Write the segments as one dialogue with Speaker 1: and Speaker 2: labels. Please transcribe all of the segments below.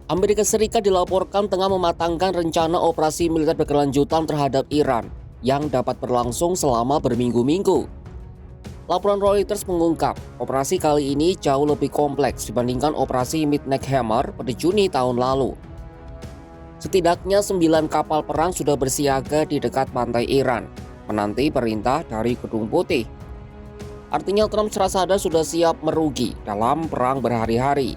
Speaker 1: Amerika Serikat dilaporkan tengah mematangkan rencana operasi militer berkelanjutan terhadap Iran yang dapat berlangsung selama berminggu-minggu. Laporan Reuters mengungkap, operasi kali ini jauh lebih kompleks dibandingkan operasi Midnight Hammer pada Juni tahun lalu. Setidaknya 9 kapal perang sudah bersiaga di dekat pantai Iran, menanti perintah dari Gedung Putih. Artinya Trump serasa sudah siap merugi dalam perang berhari-hari.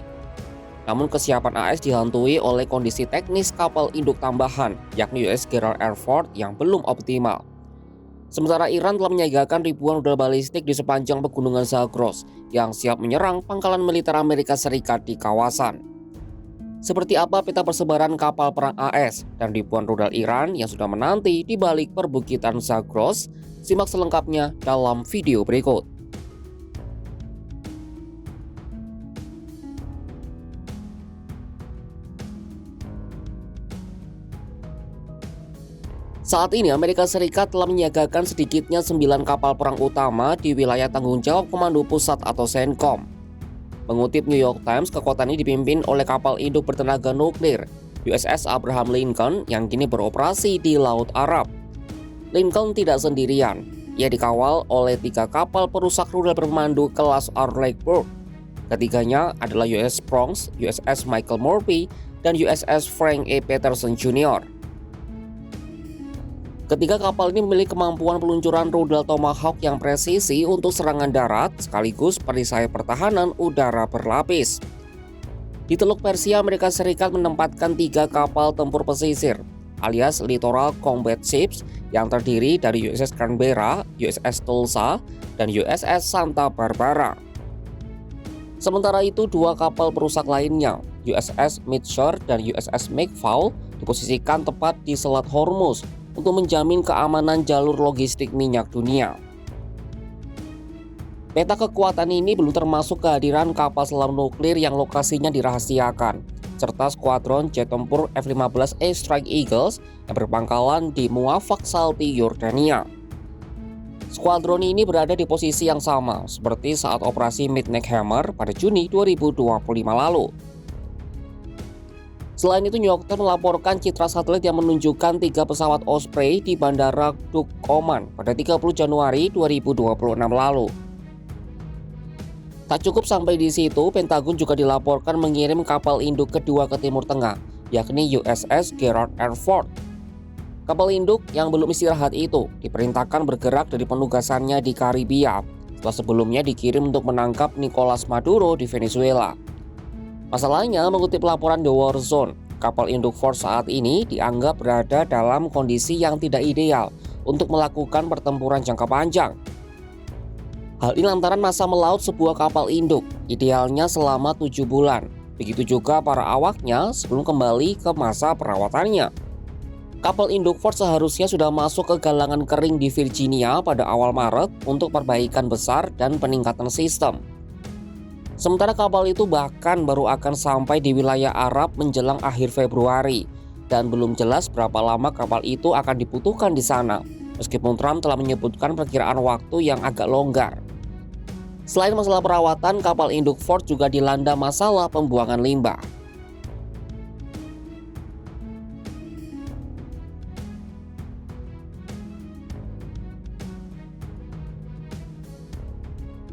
Speaker 1: Namun kesiapan AS dihantui oleh kondisi teknis kapal induk tambahan, yakni US Gerald R. Ford yang belum optimal. Sementara Iran telah menyiagakan ribuan rudal balistik di sepanjang pegunungan Zagros yang siap menyerang pangkalan militer Amerika Serikat di kawasan. Seperti apa peta persebaran kapal perang AS dan ribuan rudal Iran yang sudah menanti di balik perbukitan Zagros? Simak selengkapnya dalam video berikut. Saat ini Amerika Serikat telah menyiagakan sedikitnya 9 kapal perang utama di wilayah tanggung jawab Komando Pusat atau CENTCOM. Mengutip New York Times, kekuatan ini dipimpin oleh kapal induk bertenaga nuklir USS Abraham Lincoln yang kini beroperasi di Laut Arab. Lincoln tidak sendirian, ia dikawal oleh 3 kapal perusak rudal berpemandu kelas Arleigh-Burke. Ketiganya adalah USS Bronx, USS Michael Murphy, dan USS Frank E. Peterson Jr. Ketiga kapal ini memiliki kemampuan peluncuran rudal Tomahawk yang presisi untuk serangan darat sekaligus perisai pertahanan udara berlapis. Di Teluk Persia, Amerika Serikat menempatkan 3 kapal tempur pesisir alias Littoral Combat Ships yang terdiri dari USS Canberra, USS Tulsa, dan USS Santa Barbara. Sementara itu, 2 kapal perusak lainnya, USS Mitchell dan USS McFaul, diposisikan tepat di Selat Hormuz untuk menjamin keamanan jalur logistik minyak dunia. Peta kekuatan ini belum termasuk kehadiran kapal selam nuklir yang lokasinya dirahasiakan, serta skuadron jet tempur F-15A Strike Eagles yang berpangkalan di Muwafaq Salti, Yordania. Skuadron ini berada di posisi yang sama seperti saat operasi Midnight Hammer pada Juni 2025 lalu. Selain itu, New York Times melaporkan citra satelit yang menunjukkan 3 pesawat Osprey di Bandara Duqm Oman pada 30 Januari 2026 lalu. Tak cukup sampai di situ, Pentagon juga dilaporkan mengirim kapal induk kedua ke Timur Tengah, yakni USS Gerald R. Ford. Kapal induk yang belum istirahat itu diperintahkan bergerak dari penugasannya di Karibia setelah sebelumnya dikirim untuk menangkap Nicolas Maduro di Venezuela. Masalahnya, mengutip laporan The War Zone, kapal induk Ford saat ini dianggap berada dalam kondisi yang tidak ideal untuk melakukan pertempuran jangka panjang. Hal ini lantaran masa melaut sebuah kapal induk, idealnya selama 7 bulan. Begitu juga para awaknya sebelum kembali ke masa perawatannya. Kapal induk Ford seharusnya sudah masuk ke galangan kering di Virginia pada awal Maret untuk perbaikan besar dan peningkatan sistem. Sementara kapal itu bahkan baru akan sampai di wilayah Arab menjelang akhir Februari dan belum jelas berapa lama kapal itu akan dibutuhkan di sana, meskipun Trump telah menyebutkan perkiraan waktu yang agak longgar. Selain masalah perawatan, kapal induk Ford juga dilanda masalah pembuangan limbah.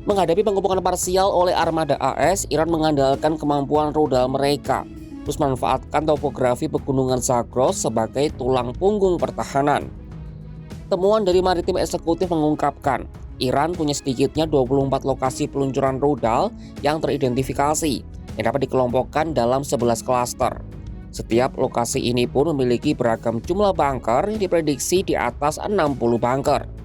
Speaker 1: Menghadapi pengepungan parsial oleh armada AS, Iran mengandalkan kemampuan rudal mereka, terus memanfaatkan topografi pegunungan Zagros sebagai tulang punggung pertahanan. Temuan dari Maritim Eksekutif mengungkapkan, Iran punya sedikitnya 24 lokasi peluncuran rudal yang teridentifikasi, yang dapat dikelompokkan dalam 11 klaster. Setiap lokasi ini pun memiliki beragam jumlah bunker yang diprediksi di atas 60 bunker.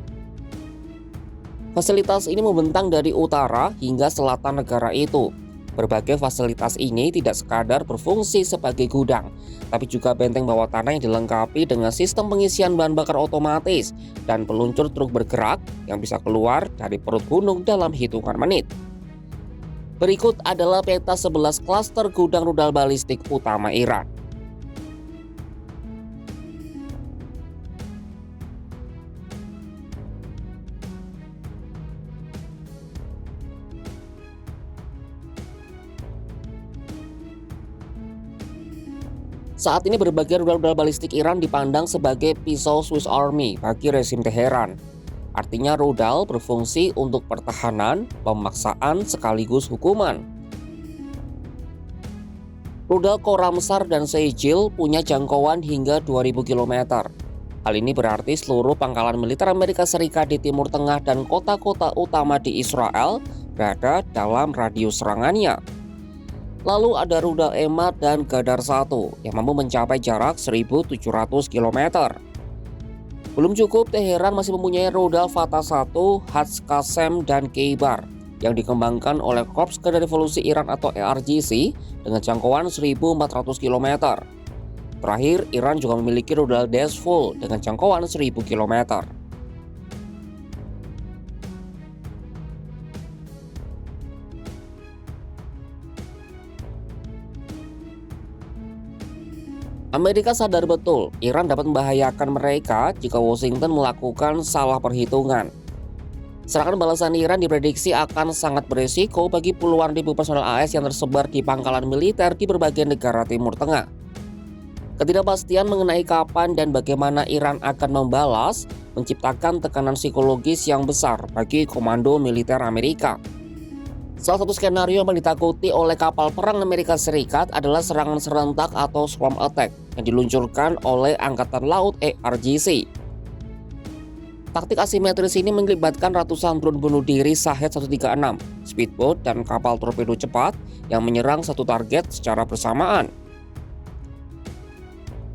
Speaker 1: Fasilitas ini membentang dari utara hingga selatan negara itu. Berbagai fasilitas ini tidak sekadar berfungsi sebagai gudang, tapi juga benteng bawah tanah yang dilengkapi dengan sistem pengisian bahan bakar otomatis dan peluncur truk bergerak yang bisa keluar dari perut gunung dalam hitungan menit. Berikut adalah peta 11 klaster gudang rudal balistik utama Iran. Saat ini berbagai rudal-rudal balistik Iran dipandang sebagai pisau Swiss Army bagi rezim Teheran. Artinya rudal berfungsi untuk pertahanan, pemaksaan, sekaligus hukuman. Rudal Khorramshahr dan Seychelles punya jangkauan hingga 2000 km. Hal ini berarti seluruh pangkalan militer Amerika Serikat di Timur Tengah dan kota-kota utama di Israel berada dalam radius serangannya. Lalu ada rudal Emad dan Ghadar 1 yang mampu mencapai jarak 1.700 km. Belum cukup, Teheran masih mempunyai rudal Fatah 1, Hats Qassem, dan Kheibar yang dikembangkan oleh Korps Garda Revolusi Iran atau IRGC dengan jangkauan 1.400 km. Terakhir, Iran juga memiliki rudal Dezful dengan jangkauan 1.000 km. Amerika sadar betul Iran dapat membahayakan mereka jika Washington melakukan salah perhitungan. Serangan balasan Iran diprediksi akan sangat berisiko bagi puluhan ribu personel AS yang tersebar di pangkalan militer di berbagai negara Timur Tengah. Ketidakpastian mengenai kapan dan bagaimana Iran akan membalas menciptakan tekanan psikologis yang besar bagi komando militer Amerika. Salah satu skenario yang ditakuti oleh kapal perang Amerika Serikat adalah serangan serentak atau swarm attack yang diluncurkan oleh Angkatan Laut IRGC. Taktik asimetris ini melibatkan ratusan drone bunuh diri Shahed 136, speedboat, dan kapal torpedo cepat yang menyerang satu target secara bersamaan.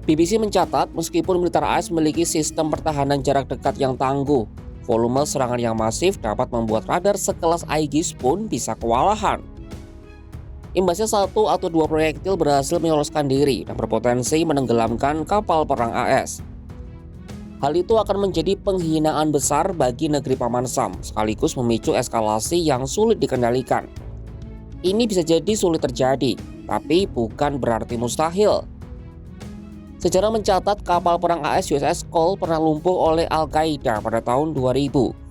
Speaker 1: BBC mencatat meskipun militer AS memiliki sistem pertahanan jarak dekat yang tangguh, volume serangan yang masif dapat membuat radar sekelas Aegis pun bisa kewalahan. Imbasnya 1 atau 2 proyektil berhasil menyoloskan diri dan berpotensi menenggelamkan kapal perang AS. Hal itu akan menjadi penghinaan besar bagi negeri Paman Sam, sekaligus memicu eskalasi yang sulit dikendalikan. Ini bisa jadi sulit terjadi, tapi bukan berarti mustahil. Sejarah mencatat kapal perang AS USS Cole pernah lumpuh oleh Al-Qaeda pada tahun 2000.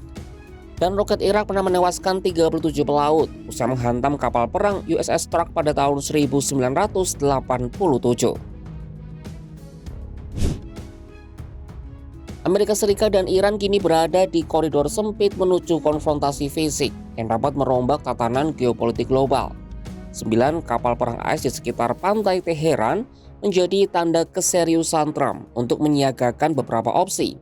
Speaker 1: Dan roket Irak pernah menewaskan 37 pelaut usai menghantam kapal perang USS Stark pada tahun 1987. Amerika Serikat dan Iran kini berada di koridor sempit menuju konfrontasi fisik yang dapat merombak tatanan geopolitik global. 9 kapal perang AS di sekitar pantai Teheran menjadi tanda keseriusan Trump untuk menyiagakan beberapa opsi.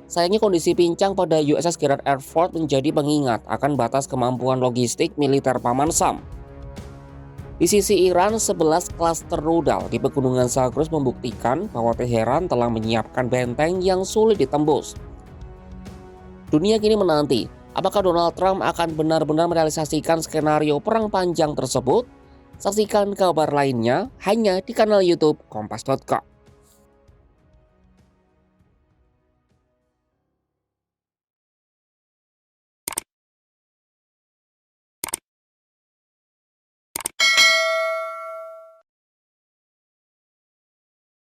Speaker 1: Sayangnya kondisi pincang pada USS Gerald R. Ford menjadi pengingat akan batas kemampuan logistik militer Paman Sam. Di sisi Iran, 11 klaster rudal di Pegunungan Zagros membuktikan bahwa Teheran telah menyiapkan benteng yang sulit ditembus. Dunia kini menanti apakah Donald Trump akan benar-benar merealisasikan skenario perang panjang tersebut. Saksikan kabar lainnya hanya di kanal YouTube Kompas.com.